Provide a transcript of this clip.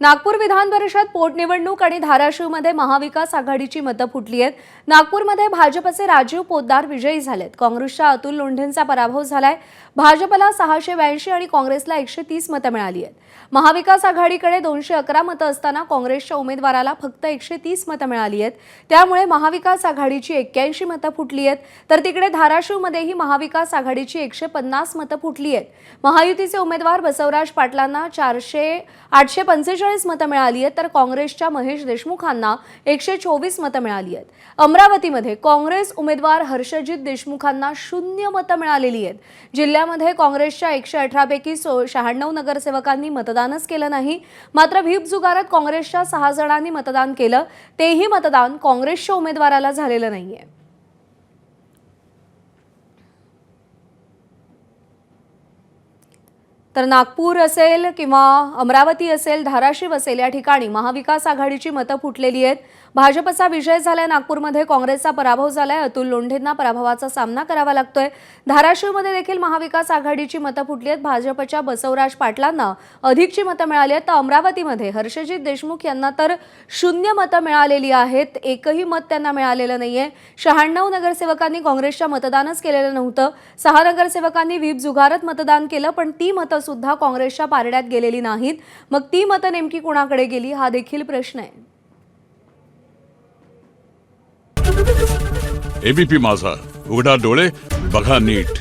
नागपूर विधान परिषद पोटनिवडणूक आणि धाराशिवमध्ये महाविकास आघाडीची मतं फुटली आहेत। नागपूरमध्ये भाजपचे राजीव पोद्दार विजयी झालेत। काँग्रेसच्या अतुल लोंढेंचा पराभव झालाय। भाजपला 682 आणि काँग्रेसला 130 मतं मिळाली आहेत। महाविकास आघाडीकडे 211 मतं असताना काँग्रेसच्या उमेदवाराला फक्त 130 मतं मिळाली आहेत। त्यामुळे महाविकास आघाडीची 81 मतं फुटली आहेत, तर तिकडे धाराशिवमध्येही महाविकास आघाडीची 150 मतं फुटली आहेत। महायुतीचे उमेदवार बसवराज पाटलांना 845 मतं मिळाली आहेत, तर काँग्रेसच्या महेश देशमुखांना 124 मतं मिळाली आहेत। अमरावतीमध्ये काँग्रेस उमेदवार हर्षजित देशमुखांना 0 मतं मिळालेली आहेत। जिल्ह्यामध्ये काँग्रेसच्या 118 पैकी 96 नगरसेवकांनी मतदानच केलं नाही। मात्र व्हीप जुगारात काँग्रेसच्या 6 जणांनी मतदान केलं, तेही मतदान काँग्रेसच्या उमेदवाराला झालेलं नाहीये। तर नागपूर असेल किंवा अमरावती असेल, धाराशिव असेल, या ठिकाणी महाविकास आघाडीची मतं फुटलेली आहेत। भाजपचा विजय झालाय, नागपूरमध्ये काँग्रेसचा पराभव झालाय। अतुल लोंढेंना पराभवाचा सामना करावा लागतोय। धाराशिवमध्ये देखील महाविकास आघाडीची मतं फुटली आहेत। भाजपच्या बसवराज पाटलांना अधिकची मतं मिळाली आहेत, तर अमरावतीमध्ये हर्षजित देशमुख यांना तर 0 मतं मिळालेली आहेत। एकही मत त्यांना मिळालेलं नाहीये। 96 नगरसेवकांनी काँग्रेसच्या मतदानच केलेलं नव्हतं। 6 नगरसेवकांनी व्हीप जुगारात मतदान केलं, पण ती मतं सुद्धा काँग्रेसच्या पारड्यात गेलेली नाहीत। मग ती मतं नेमकी कुणाकडे गेली, हा देखील प्रश्न आहे। एबीपी माझा, उघडा डोळे बघा नीट।